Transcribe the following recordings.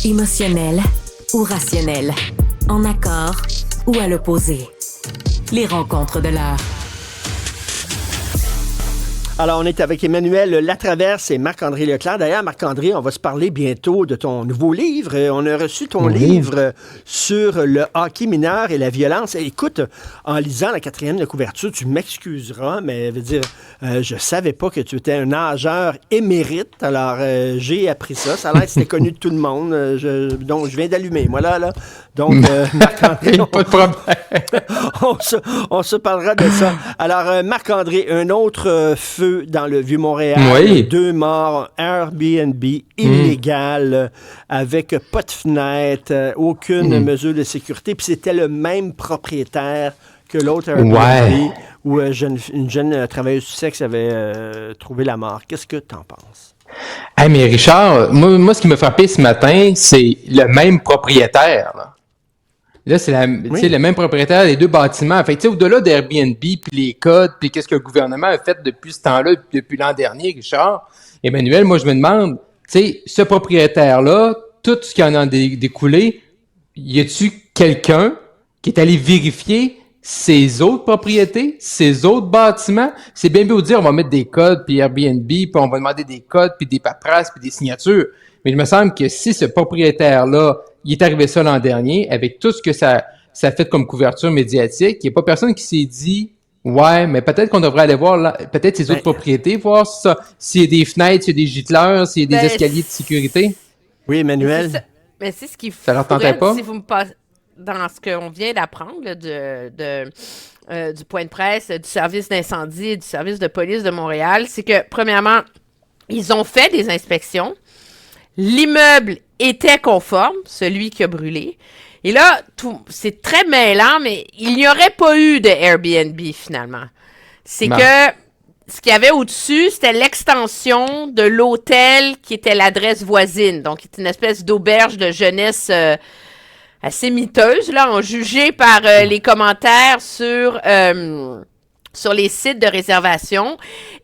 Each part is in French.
Émotionnel ou rationnel, en accord ou à l'opposé. Les rencontres de l'heure. Alors, on est avec Emmanuel Latraverse et Marc-André Leclerc. D'ailleurs, Marc-André, on va se parler bientôt de ton nouveau livre. On a reçu ton livre sur le hockey mineur et la violence. Et écoute, en lisant la 4e de couverture, tu m'excuseras, mais je savais pas que tu étais un nageur émérite. Alors, j'ai appris ça. Ça a l'air que c'était connu de tout le monde. Donc, je viens d'allumer, moi, là. Donc, Marc-André, pas de problème. on se parlera de ça. Alors, Marc-André, un autre feu dans le Vieux-Montréal. Oui. 2 morts, Airbnb illégal, avec pas de fenêtre, aucune mesure de sécurité. Puis c'était le même propriétaire que l'autre Airbnb, où une jeune travailleuse du sexe avait trouvé la mort. Qu'est-ce que t'en penses? Hey, mais Richard, moi, ce qui m'a frappé ce matin, c'est le même propriétaire, là. Là, c'est le même propriétaire des 2 bâtiments. Fait que, au-delà d'Airbnb, puis les codes, puis qu'est-ce que le gouvernement a fait depuis ce temps-là, depuis l'an dernier, Richard, Emmanuel, moi, je me demande, ce propriétaire-là, tout ce qui en a découlé, y a-tu quelqu'un qui est allé vérifier ses autres propriétés, ses autres bâtiments? C'est bien beau dire, on va mettre des codes, puis Airbnb, puis on va demander des codes, puis des paperasses, puis des signatures. Mais il me semble que si ce propriétaire-là, il est arrivé ça l'an dernier, avec tout ce que ça fait comme couverture médiatique, il n'y a pas personne qui s'est dit « Ouais, mais peut-être qu'on devrait aller voir peut-être ses autres propriétés, voir ça, s'il y a des fenêtres, s'il y a des gîteleurs, s'il y a des escaliers de sécurité. » Oui, Emmanuel? Mais c'est ce qu'il faut. Ça leur tentait pas? Si vous me passez dans ce qu'on vient d'apprendre là, du point de presse, du service d'incendie et du service de police de Montréal, c'est que, premièrement, ils ont fait des inspections. L'immeuble était conforme, celui qui a brûlé. Et là, c'est très mêlant, mais il n'y aurait pas eu de Airbnb, finalement. C'est que ce qu'il y avait au-dessus, c'était l'extension de l'hôtel qui était l'adresse voisine. Donc, c'est une espèce d'auberge de jeunesse assez miteuse, là, en jugé par les commentaires sur les sites de réservation.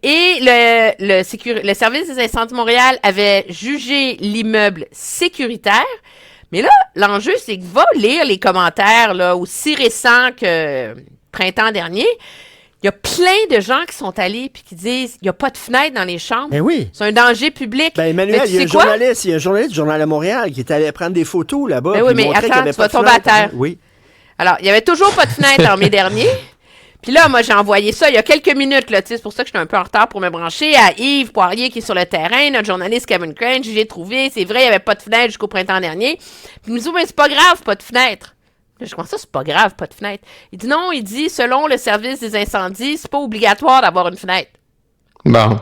Et le service des incendies de Montréal avait jugé l'immeuble sécuritaire. Mais là, l'enjeu, c'est que va lire les commentaires là, aussi récents que printemps dernier. Il y a plein de gens qui sont allés et qui disent il n'y a pas de fenêtre dans les chambres. Ben oui. C'est un danger public. Ben Emmanuel, il y a un journaliste du Journal de Montréal qui est allé prendre des photos là-bas. Ben oui, mais attends, tu vas tomber à terre. Oui. Alors, il n'y avait toujours pas de fenêtre en mai dernier. Puis là, moi, j'ai envoyé ça il y a quelques minutes, là, c'est pour ça que je suis un peu en retard pour me brancher, à Yves Poirier qui est sur le terrain, notre journaliste Kevin Crane, j'ai trouvé, c'est vrai, il n'y avait pas de fenêtre jusqu'au printemps dernier. Puis il me dit, mais c'est pas grave, pas de fenêtre. Là, je commence ça, c'est pas grave, pas de fenêtre. Il dit non, il dit, selon le service des incendies, c'est pas obligatoire d'avoir une fenêtre. Bon.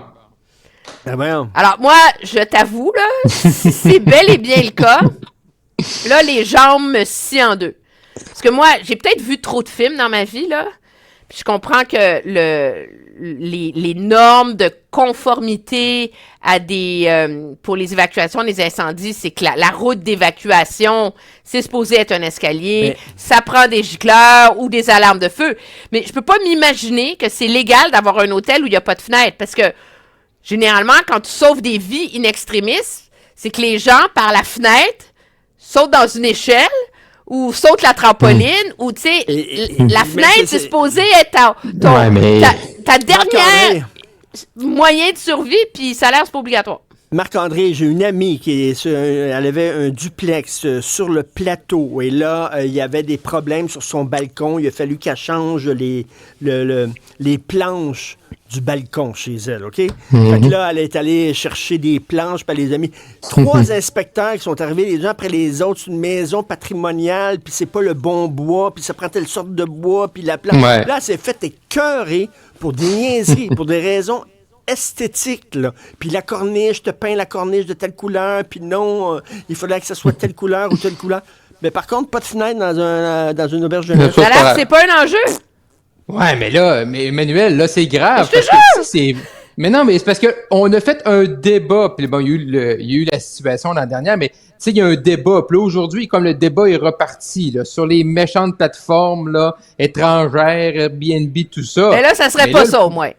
Ah ben. Alors, moi, je t'avoue, là, si c'est bel et bien le cas, là, les jambes me scient en deux. Parce que moi, j'ai peut-être vu trop de films dans ma vie, là. Puis je comprends que les normes de conformité à pour les évacuations des incendies, c'est que la route d'évacuation, c'est supposé être un escalier. Ça prend des gicleurs ou des alarmes de feu. Mais je peux pas m'imaginer que c'est légal d'avoir un hôtel où il n'y a pas de fenêtre. Parce que, généralement, quand tu sauves des vies in extremis, c'est que les gens, par la fenêtre, sautent dans une échelle ou saute la trampoline, ou, tu sais, la fenêtre, c'est supposé être ta dernière moyen de survie, puis ça a l'air, c'est pas obligatoire. Marc-André, j'ai une amie elle avait un duplex sur le plateau, et là, il y avait des problèmes sur son balcon. Il a fallu qu'elle change les planches du balcon chez elle, OK? Fait que là, elle est allée chercher des planches, puis elle les a mis. 3 inspecteurs qui sont arrivés les uns après les autres. C'est une maison patrimoniale, puis c'est pas le bon bois, puis ça prend telle sorte de bois, puis la planche. Ouais. Là, c'est fait écœurer pour des niaiseries, pour des raisons esthétiques, là. Puis la corniche, je te peins la corniche de telle couleur, puis non, il faudrait que ça soit telle couleur ou telle couleur. Mais par contre, pas de fenêtre dans une auberge de jeunesse. Alors, c'est pas un enjeu? Ouais, mais Emmanuel, là, c'est grave. Je te jure! Mais non, mais c'est parce qu'on a fait un débat, puis bon, il y a eu la situation l'an dernière, mais tu sais, il y a un débat. Puis là, aujourd'hui, comme le débat est reparti, là, sur les méchantes plateformes, là, étrangères, Airbnb, tout ça. Mais là, ça serait pas ça, au moins.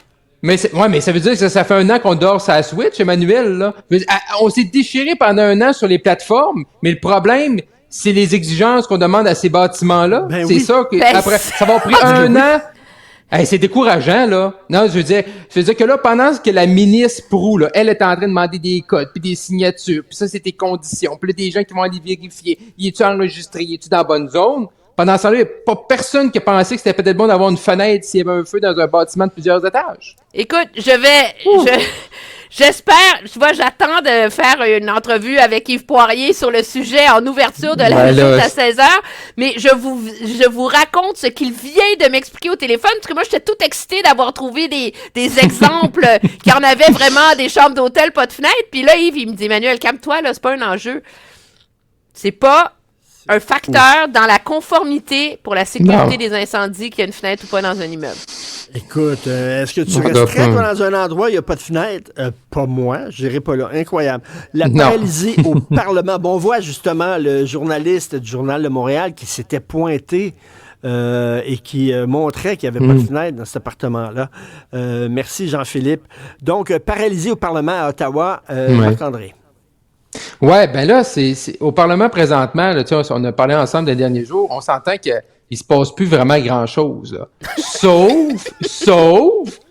Mais ça veut dire que ça fait 1 an qu'on dort sa Switch, Emmanuel, là. On s'est déchiré pendant 1 an sur les plateformes, mais le problème, c'est les exigences qu'on demande à ces bâtiments-là. Ben c'est oui. ça que, Ben, après, ça va prendre 1 an. Hey, c'est décourageant, là. Non, je veux dire que là, pendant que la ministre Proulx, là, elle est en train de demander des codes, puis des signatures, puis ça, c'est tes conditions, puis là, des gens qui vont aller vérifier, y es-tu enregistré, y es-tu dans la bonne zone? Pendant ce temps-là, il n'y a pas personne qui a pensé que c'était peut-être bon d'avoir une fenêtre s'il y avait un feu dans un bâtiment de plusieurs étages. Écoute, j'espère, tu vois, j'attends de faire une entrevue avec Yves Poirier sur le sujet en ouverture de la visite à 16h, mais je vous raconte ce qu'il vient de m'expliquer au téléphone, parce que moi, j'étais toute excitée d'avoir trouvé des exemples qui en avaient vraiment des chambres d'hôtel, pas de fenêtre, puis là, Yves, il me dit, Emmanuel, calme-toi, là, c'est pas un enjeu. C'est pas un facteur dans la conformité pour la sécurité des incendies qu'il y a une fenêtre ou pas dans un immeuble. Écoute, est-ce que tu resterais toi, dans un endroit où il n'y a pas de fenêtre? Pas moi, je n'irai pas là. Incroyable. La paralysie au Parlement. Bon, on voit justement le journaliste du Journal de Montréal qui s'était pointé et qui montrait qu'il n'y avait pas de fenêtre dans cet appartement-là. Merci, Jean-Philippe. Donc, paralysé au Parlement à Ottawa, Marc-André. Ouais, ben là, c'est au Parlement présentement, là, on a parlé ensemble des derniers jours, on s'entend qu'il ne se passe plus vraiment grand-chose. Là.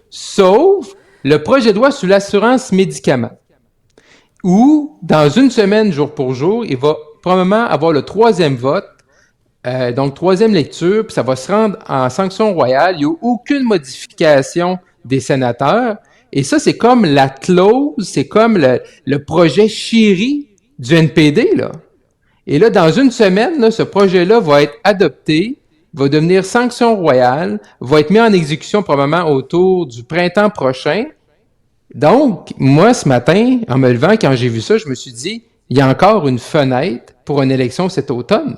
Sauf le projet de loi sur l'assurance médicaments, où, dans 1 semaine, jour pour jour, il va probablement avoir le 3e vote, donc 3e lecture, puis ça va se rendre en sanction royale. Il n'y a aucune modification des sénateurs. Et ça, c'est comme la clause, c'est comme le projet chéri du NPD, là. Et là, dans 1 semaine, là, ce projet-là va être adopté, va devenir sanction royale, va être mis en exécution probablement autour du printemps prochain. Donc, moi, ce matin, en me levant, quand j'ai vu ça, je me suis dit, il y a encore une fenêtre pour une élection cet automne.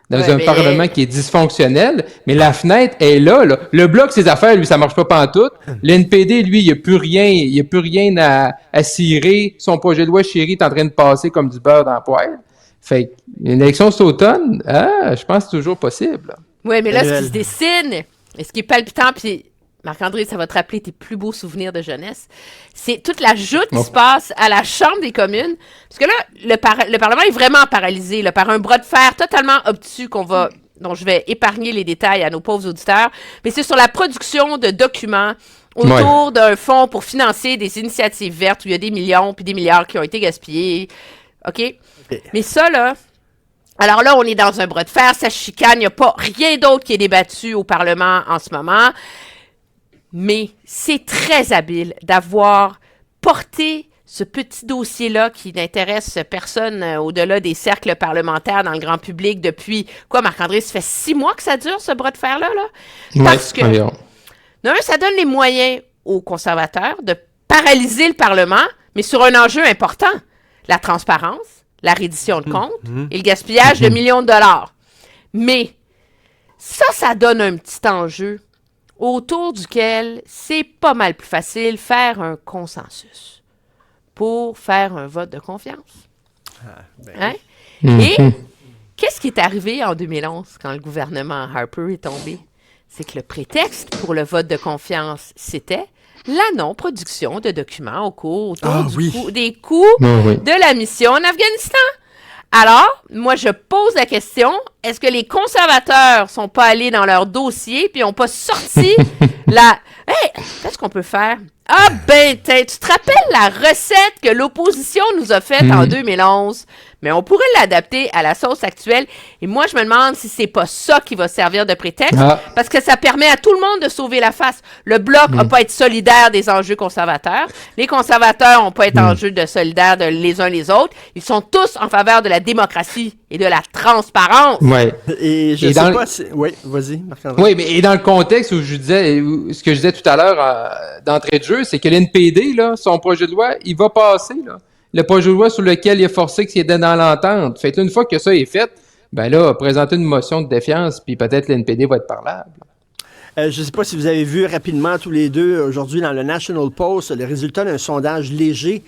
Dans un Parlement qui est dysfonctionnel, mais la fenêtre est là, là. Le Bloc, ses affaires, lui, ça marche pas pantoute. L'NPD, lui, il n'y a plus rien à cirer. Son projet de loi chéri est en train de passer comme du beurre dans la poêle. Fait une élection cet automne, je pense que c'est toujours possible. Oui, mais là, ce qui se dessine, et ce qui est palpitant, puis Marc-André, ça va te rappeler tes plus beaux souvenirs de jeunesse, c'est toute la joute qui se passe à la Chambre des communes. Parce que là, le Parlement est vraiment paralysé là, par un bras de fer totalement obtus dont je vais épargner les détails à nos pauvres auditeurs. Mais c'est sur la production de documents autour d'un fonds pour financer des initiatives vertes où il y a des millions puis des milliards qui ont été gaspillés. OK? Mais ça, là... Alors là, on est dans un bras de fer, ça chicane, il n'y a pas rien d'autre qui est débattu au Parlement en ce moment. Mais c'est très habile d'avoir porté ce petit dossier-là qui n'intéresse personne au-delà des cercles parlementaires dans le grand public depuis, Marc-André, ça fait 6 mois que ça dure, ce bras de fer-là, là? Parce que, ça donne les moyens aux conservateurs de paralyser le Parlement, mais sur un enjeu important, la transparence, la reddition de comptes et le gaspillage de millions de dollars. Mais ça donne un petit enjeu autour duquel c'est pas mal plus facile faire un consensus pour faire un vote de confiance. Et qu'est-ce qui est arrivé en 2011 quand le gouvernement Harper est tombé? C'est que le prétexte pour le vote de confiance, c'était la non-production de documents autour des coûts de la mission en Afghanistan. Alors, moi, je pose la question, est-ce que les conservateurs sont pas allés dans leur dossier puis n'ont pas sorti qu'est-ce qu'on peut faire? Ah ben, tu te rappelles la recette que l'opposition nous a faite en 2011? Mais on pourrait l'adapter à la sauce actuelle. Et moi, je me demande si c'est pas ça qui va servir de prétexte, parce que ça permet à tout le monde de sauver la face. Le Bloc n'a pas être solidaire des enjeux conservateurs. Les conservateurs n'ont pas être enjeux de solidaires les uns les autres. Ils sont tous en faveur de la démocratie et de la transparence. Ouais. Et je sais pas si... Oui, vas-y, Marc-André. Oui, mais dans le contexte où ce que je disais tout à l'heure d'entrée de jeu, c'est que l'NPD, là, son projet de loi, il va passer, là. Le projet de loi sur lequel il est forcé qu'il est dans l'entente. Fait que une fois que ça est fait, ben là, présenter une motion de défiance, puis peut-être l'NPD va être parlable. Je ne sais pas si vous avez vu rapidement tous les deux aujourd'hui dans le National Post le résultat d'un sondage léger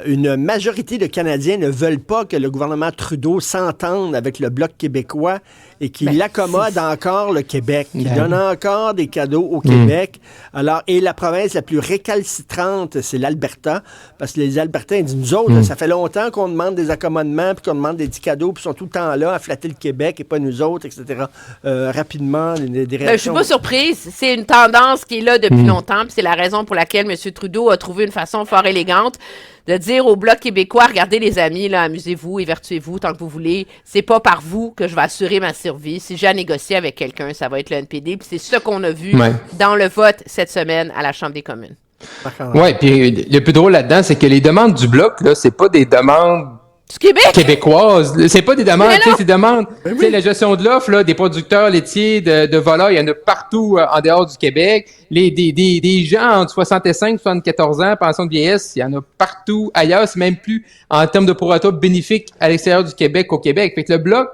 une majorité de Canadiens ne veulent pas que le gouvernement Trudeau s'entende avec le Bloc québécois et qu'il accommode encore le Québec, qu'il donne encore des cadeaux au Québec. Alors, et la province la plus récalcitrante, c'est l'Alberta, parce que les Albertains disent, nous autres, ça fait longtemps qu'on demande des accommodements, puis qu'on demande des petits cadeaux, puis ils sont tout le temps là à flatter le Québec et pas nous autres, etc. Rapidement, des réactions. Je suis pas surprise. C'est une tendance qui est là depuis longtemps, puis c'est la raison pour laquelle M. Trudeau a trouvé une façon fort élégante de dire au Bloc québécois, regardez les amis, là, amusez-vous, évertuez-vous tant que vous voulez. C'est pas par vous que je vais assurer ma survie. Si j'ai à négocier avec quelqu'un, ça va être le NPD. Puis c'est ce qu'on a vu dans le vote cette semaine à la Chambre des communes. Oui, puis le plus drôle là-dedans, c'est que les demandes du Bloc, là, c'est pas des demandes du Québec? Québécoises. C'est pas des demandes, tu sais, c'est des demandes. Tu sais, la gestion de l'offre, là, des producteurs laitiers de volailles, il y en a partout en dehors du Québec. Des gens entre 65 et 74 ans, pension de vieillesse, il y en a partout ailleurs. C'est même plus en termes de prorata bénéfique à l'extérieur du Québec qu'au Québec. Fait que le Bloc,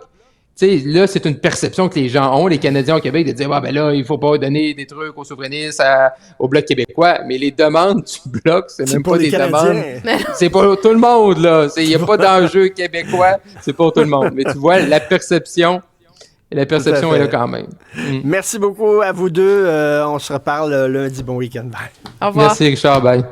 tu sais, là, c'est une perception que les gens ont, les Canadiens au Québec, de dire, ben là, il faut pas donner des trucs aux souverainistes, au Bloc québécois. Mais les demandes du Bloc, c'est même pas des demandes. C'est pour tout le monde, là. Il y a pas d'enjeu québécois, c'est pour tout le monde. Mais tu vois, la perception est là quand même. Merci beaucoup à vous deux. On se reparle lundi. Bon week-end. Bye. Au revoir. Merci, Richard. Bye.